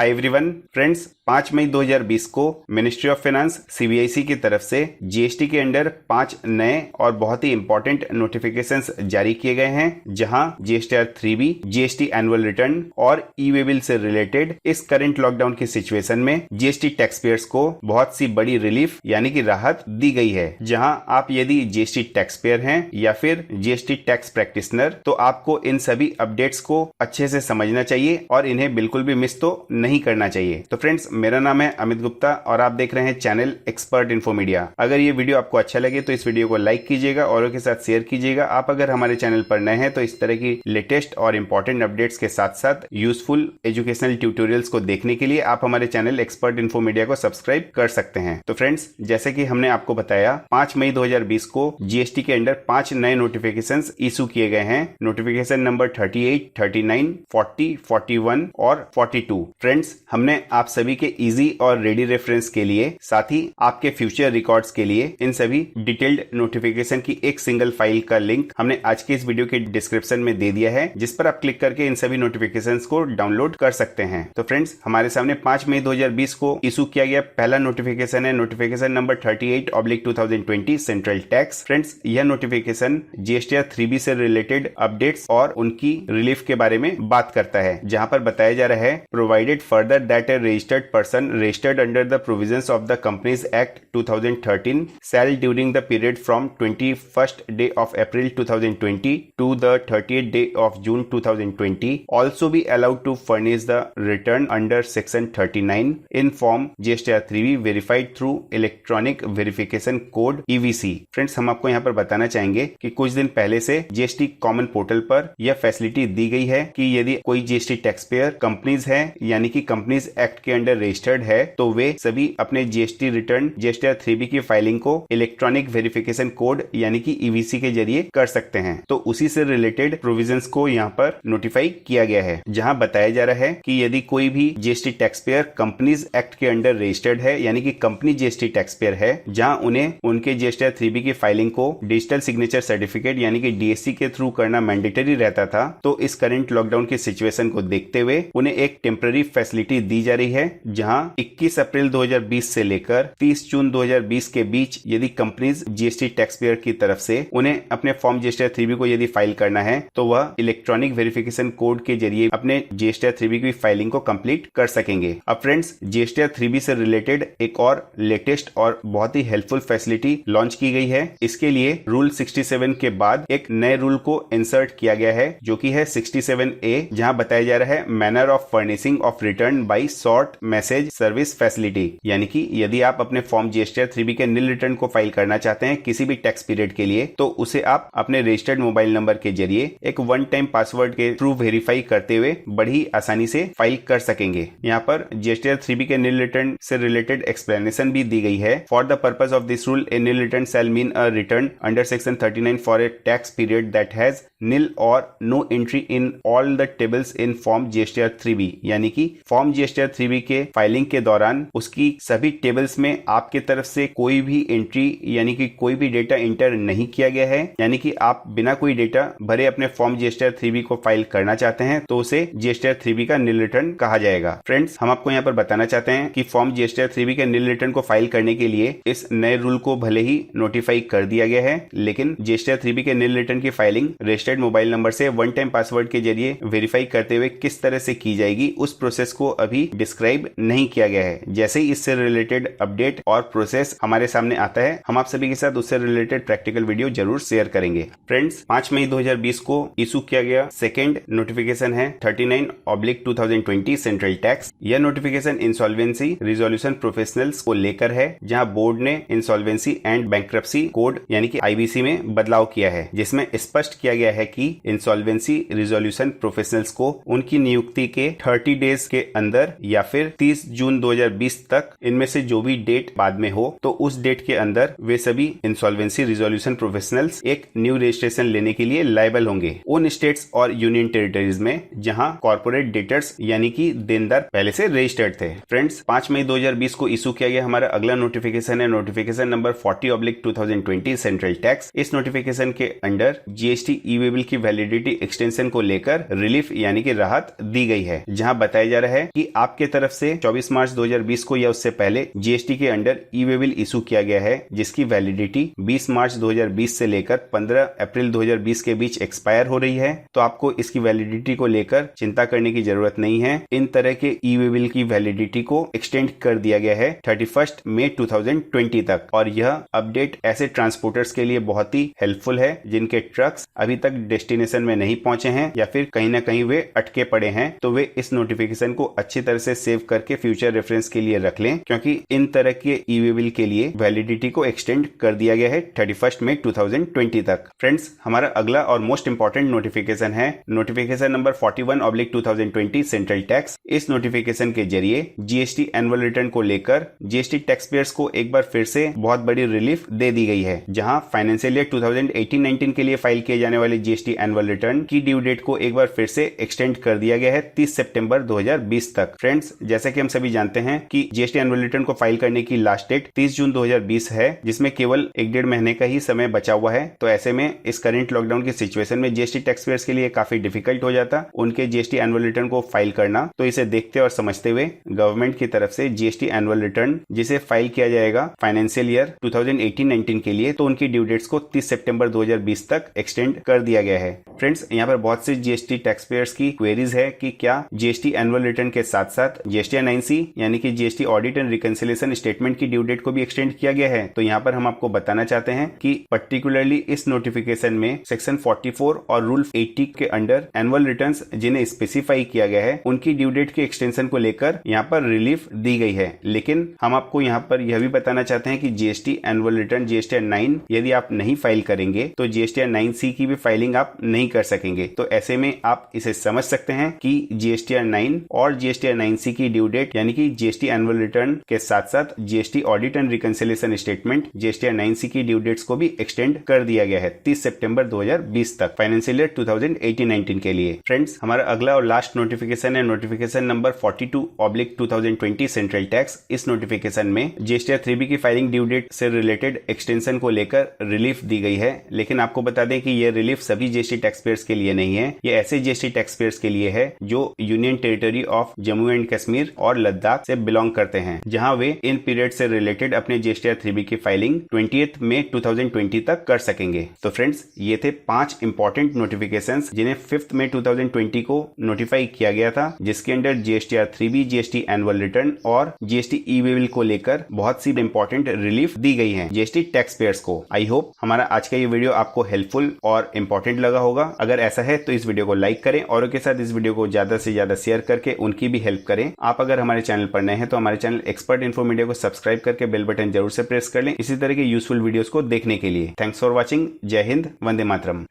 Hi everyone friends, 5 मई 2020 को ministry of finance CBIC की तरफ से जीएसटी के अंडर 5 नए और बहुत ही इंपॉर्टेंट नोटिफिकेशंस जारी किए गए हैं, जहां GSTR 3B, GST annual return और ई वे बिल से रिलेटेड इस करंट लॉकडाउन की सिचुएशन में जीएसटी टैक्स पेयर्स को बहुत सी बड़ी रिलीफ यानी कि राहत दी गई है। जहां आप यदि जीएसटी टैक्स पेयर हैं या फिर जीएसटी टैक्स प्रैक्टिशनर, तो आपको इन सभी अपडेट्स को अच्छे से समझना चाहिए और इन्हें बिल्कुल भी मिस तो नहीं करना चाहिए। तो फ्रेंड्स, मेरा नाम है अमित गुप्ता और आप देख रहे हैं चैनल एक्सपर्ट इन्फो मीडिया। अगर ये वीडियो आपको अच्छा लगे तो इस वीडियो को लाइक कीजिएगा, औरों के साथ शेयर कीजिएगा। आप अगर हमारे चैनल पर नए हैं तो इस तरह की लेटेस्ट और इंपॉर्टेंट अपडेट्स के साथ साथ यूजफुल एजुकेशनल ट्यूटोरियल्स को देखने के लिए आप हमारे चैनल एक्सपर्ट इन्फो मीडिया को सब्सक्राइब कर सकते हैं। तो फ्रेंड्स, जैसे कि हमने आपको बताया, 5 मई 2020 को जीएसटी के अंडर 5 नए नोटिफिकेशंस इशू किए गए हैं। नोटिफिकेशन नंबर 38, 39, 40, 41 और 42। फ्रेंड्स, हमने आप सभी के इजी और रेडी रेफरेंस के लिए, साथ ही आपके फ्यूचर रिकॉर्ड्स के लिए इन सभी डिटेल्ड नोटिफिकेशन की एक सिंगल फाइल का लिंक हमने आज के इस वीडियो के डिस्क्रिप्शन में दे दिया है, जिस पर आप क्लिक करके इन सभी नोटिफिकेशंस को डाउनलोड कर सकते हैं। तो फ्रेंड्स, हमारे सामने 5 मई 2020 को इशू किया गया पहला नोटिफिकेशन है notification number 38/2020 central tax. Friends, यह नोटिफिकेशन जीएसटीआर 3B से रिलेटेड अपडेट्स और उनकी रिलीफ के बारे में बात करता है, जहां पर बताया जा रहा है, provided further that A registered person registered under the provisions of the companies act 2013 shall during the period from 21st day of April 2020 to the 30th day of June 2020 also be allowed to furnish the return under section 39 in form GSTR 3B verified through electronic verification code EVC। Friends, हम आपको यहाँ पर बताना चाहेंगे कि कुछ दिन पहले से जीएसटी कॉमन पोर्टल पर यह फैसिलिटी दी गई है कि यदि कोई जीएसटी टैक्स पेयर कंपनीज है यानी कि कंपनीज एक्ट के अंडर रजिस्टर्ड है, तो वे सभी अपने जीएसटी रिटर्न जीएसटीआर 3B की फाइलिंग को इलेक्ट्रॉनिक वेरिफिकेशन कोड यानी कि ईवीसी के जरिए कर सकते हैं। तो उसी से रिलेटेड प्रोविजंस को यहाँ पर नोटिफाई किया गया है, जहां बताया जा रहा है कि यदि कोई भी GST tax payer companies act के अंडर रजिस्टर्ड है यानी कि कंपनी जीएसटी टैक्स पेयर है, जहां उन्हें उनके जीएसटीआर 3B की फाइलिंग को डिजिटल सिग्नेचर सर्टिफिकेट यानी कि डीएससी के थ्रू करना मैंडेटरी रहता था, तो इस करंट लॉकडाउन की सिचुएशन को देखते हुए उन्हें एक टेम्पररी फैसिलिटी दी जा रही है, जहां 21 अप्रैल 2020 से लेकर 30 जून 2020 के बीच यदि कंपनीज जीएसटी टैक्स पेयर की तरफ से उन्हें अपने फॉर्म जीएसटीआर 3B को यदि फाइल करना है, तो वह इलेक्ट्रॉनिक वेरिफिकेशन कोड के जरिए अपने जीएसटीआर 3B की फाइलिंग को कंप्लीट कर सकेंगे। अब फ्रेंड्स, जीएसटीआर 3B से रिलेटेड एक और लेटेस्ट और बहुत ही हेल्पफुल फैसिलिटी लॉन्च की गई है। इसके लिए रूल 67 के बाद एक नए रूल को इंसर्ट किया गया है, जो कि है 67A, जहां बताया जा रहा है manner of furnishing of return by short message service facility. यानी कि यदि आप अपने फॉर्म जीएसटीआर 3B के नील रिटर्न को फाइल करना चाहते हैं किसी भी टैक्स पीरियड के लिए, तो उसे आप अपने रजिस्टर्ड मोबाइल नंबर के जरिए एक वन टाइम पासवर्ड के थ्रू वेरीफाई करते हुए बड़ी आसानी से फाइल कर सकेंगे। यहाँ पर जीएसटीआर 3B के नील रिटर्न से रिलेटेड एक्सप्लेनेशन भी दी गई है। For the purpose of this rule, a nil return shall mean a return under section 39 for a tax period that has nil or no entry in all the tables in form GSTR 3B। यानी कि form GSTR 3B के filing के दौरान उसकी सभी tables में आपके तरफ से कोई भी एंट्री यानी कि कोई भी डेटा इंटर नहीं किया गया है। यानी कि आप बिना कोई डेटा भरे अपने फॉर्म जीएसटीआर 3B को फाइल करना चाहते हैं, तो उसे जीएसटीआर 3B का नील रिटर्न कहा जाएगा। फ्रेंड्स, हम आपको यहाँ पर बताना चाहते हैं कि फॉर्म जीएसटीआर 3B के नील रिटर्न को फाइल करने के लिए इस नए रूल को भले ही नोटिफाई कर दिया गया है, लेकिन जीएसटीआर 3B के नील रिटर्न की फाइलिंग रजिस्टर्ड मोबाइल नंबर से वन टाइम पासवर्ड के जरिए वेरीफाई करते हुए किस तरह से की जाएगी, उस प्रोसेस को अभी डिस्क्राइब नहीं किया गया है। जैसे ही इससे रिलेटेड अपडेट और प्रोसेस हमारे सामने आता है, हम आप सभी के साथ उससे रिलेटेड प्रैक्टिकल वीडियो जरूर शेयर करेंगे। फ्रेंड्स, 5 मई 2020 को इशू किया गया सेकेंड नोटिफिकेशन है 39/2020 सेंट्रल टैक्स। यह नोटिफिकेशन इंसॉल्वेंसी रिजोल्यूशन प्रोफेशनल्स को लेकर है, जहां बोर्ड ने इंसॉल्वेंसी एंड बैंक्रप्सी कोड यानी कि आईबीसी में बदलाव किया है, जिसमें स्पष्ट किया गया है कि इंसॉल्वेंसी रिजोल्यूशन प्रोफेशनल्स को उनकी नियुक्ति के 30 डेज के अंदर या फिर 30 जून 2020 तक, इनमें से जो भी डेट बाद में हो, तो उस डेट के अंदर वे सभी इंसॉल्वेंसी रिजोल्यूशन प्रोफेशनल्स एक न्यू रजिस्ट्रेशन लेने के लिए लायबल होंगे उन स्टेट्स और यूनियन टेरिटरीज में जहां कॉर्पोरेट डेटर्स यानी कि देनदार पहले से रजिस्टर्ड थे। फ्रेंड्स, 5 मई 2020 को इशू किया गया हमारा अगला नोटिफिकेशन है नोटिफिकेशन नंबर 40/2020 सेंट्रल टैक्स। इस नोटिफिकेशन के अंडर जीएसटी ई वे बिल की वैलिडिटी एक्सटेंशन को लेकर रिलीफ यानी कि राहत दी गई है, जहां बताया जा रहा है कि आपके तरफ से 24 मार्च 2020 को या उससे पहले जीएसटी के अंडर ई वे बिल इशू किया गया है, जिसकी वैलिडिटी 20 मार्च 2020 से लेकर 15 अप्रैल 2020 के बीच एक्सपायर हो रही है। तो आपको इसकी वैलिडिटी को लेकर चिंता करने की जरूरत नहीं है। इन तरह के ई वे बिल की वैलिडिटी को एक्सटेंड कर दिया गया है 31 मई 2020 तक, और यह अपडेट ऐसे ट्रांसपोर्टर्स के लिए बहुत ही हेल्पफुल है जिनके ट्रक्स अभी तक डेस्टिनेशन में नहीं पहुंचे हैं या फिर कहीं ना कहीं वे अटके पड़े हैं। तो वे इस नोटिफिकेशन को अच्छी तरह से सेव करके फ्यूचर रेफरेंस के लिए रख लें, क्योंकि इन तरह के ई वे बिल के लिए वैलिडिटी को एक्सटेंड कर दिया गया है 31 मई 2020 तक। फ्रेंड्स, हमारा अगला और मोस्ट इंपॉर्टेंट नोटिफिकेशन है नोटिफिकेशन नंबर 41/2020 सेंट्रल टैक्स। इस नोटिफिकेशन के जरिए जीएसटी एनुअल रिटर्न को लेकर जीएसटी टैक्स पेयर्स को एक बार फिर से बहुत बड़ी रिलीफ दे दी गई है, जहां फाइनेंशियल ईयर 2018-19 के लिए फाइल किए जाने वाले जीएसटी एनुअल रिटर्न की ड्यू डेट को एक बार फिर से एक्सटेंड कर दिया गया है 30 सितंबर 2020 तक। फ्रेंड्स, जैसा कि हम सभी जानते हैं कि जीएसटी एनुअल रिटर्न को फाइल करने की लास्ट डेट 30 जून 2020 है, जिसमें केवल 1-1.5 महीने का ही समय बचा हुआ है। तो ऐसे में इस करंट लॉकडाउन की सिचुएशन में जीएसटी टैक्स पेयर्स के लिए काफी डिफिकल्ट हो जाता उनके जीएसटी एनुअल रिटर्न को फाइल करना। तो इसे देखते और समझते हुए गवर्नमेंट की तरफ से जीएसटी एनुअल रिटर्न जिसे फाइल किया जाएगा फाइनेंशियल ईयर 2018-19 के लिए, तो उनकी ड्यू डेट्स को 30 सितंबर 2020 तक एक्सटेंड कर दिया गया है। फ्रेंड्स, यहाँ पर बहुत से जीएसटी टैक्स पेयर्स की क्वेरीज है कि क्या जीएसटी एनुअल रिटर्न के साथ साथ जीएसटी 9C यानी कि GST audit and reconciliation statement की ड्यू डेट को भी एक्सटेंड किया गया है। तो यहाँ पर हम आपको बताना चाहते हैं कि पर्टिकुलरली इस नोटिफिकेशन में सेक्शन 44 और रूल 80 के अंडर एनुअल रिटर्न्स जिन्हें स्पेसिफाई किया गया है उनकी ड्यू डेट के एक्सटेंशन को लेकर यहाँ पर रिलीफ दी गई है। लेकिन हम आपको यहाँ पर यह भी बताना चाहते हैं कि जीएसटी एनुअल रिटर्न जीएसटी 9 यदि आप नहीं फाइल करेंगे तो जीएसटी 9C की भी फाइलिंग आप नहीं कर सकेंगे। तो ऐसे में आप इसे समझ सकते हैं कि जीएसटी 9 और जीएसटी 9C की ड्यू डेट यानी कि जीएसटी एनुअल रिटर्न के साथ साथ GST audit and reconciliation statement GST 9C की ड्यू डेट्स को भी एक्सटेंड कर दिया गया है 30 सितंबर 2020 तक फाइनेंशियल ईयर 2018-19 के लिए। फ्रेंड्स, हमारा अगला और लास्ट नोटिफिकेशन है नोटिफिकेशन नंबर 42/2020 सेंट्रल टैक्स। इस नोटिफिकेशन में जीएसटी 3B की फाइलिंग ड्यू डेट से रिलेटेड एक्सटेंशन को लेकर रिलीफ दी गई है। लेकिन आपको बता दें कि यह रिलीफ सभी जीएसटी टैक्स पेयर्स के लिए नहीं है, ये ऐसे जीएसटी टैक्स पेयर्स के लिए है जो union territory of Jammu and Kashmir और लद्दाख से बिलोंग करते हैं, जहां वे इन पीरियड से रिलेटेड अपने जीएसटी 3B की फाइलिंग 20 मई 2020 तक कर सकेंगे। तो फ्रेंड्स, ये थे 5 इंपॉर्टेंट नोटिफिकेशंस जिन्हें 5 मई 2020 को नोटिफाई किया गया था, जिसके under GST 3B, GST annual return और जीएसटी ई वे बिल को लेकर बहुत सी इंपॉर्टेंट रिलीफ दी गई है जीएसटी टैक्स पेयर्स को। आई होप हमारा आज का ये वीडियो आपको हेल्पफुल और इंपॉर्टेंट लगा होगा। अगर ऐसा है तो इस वीडियो को लाइक करें और के साथ इस वीडियो को ज्यादा से ज्यादा शेयर करके उनकी भी हेल्प करें। आप अगर हमारे चैनल पर नए हैं तो हमारे चैनल एक्सपर्ट इन्फो मीडिया को सब्सक्राइब करके बेल बटन जरूर से प्रेस कर लें इसी तरह के यूजफुल वीडियोस को देखने के लिए। Thanks for watching. जय हिंद, वंदे मातरम।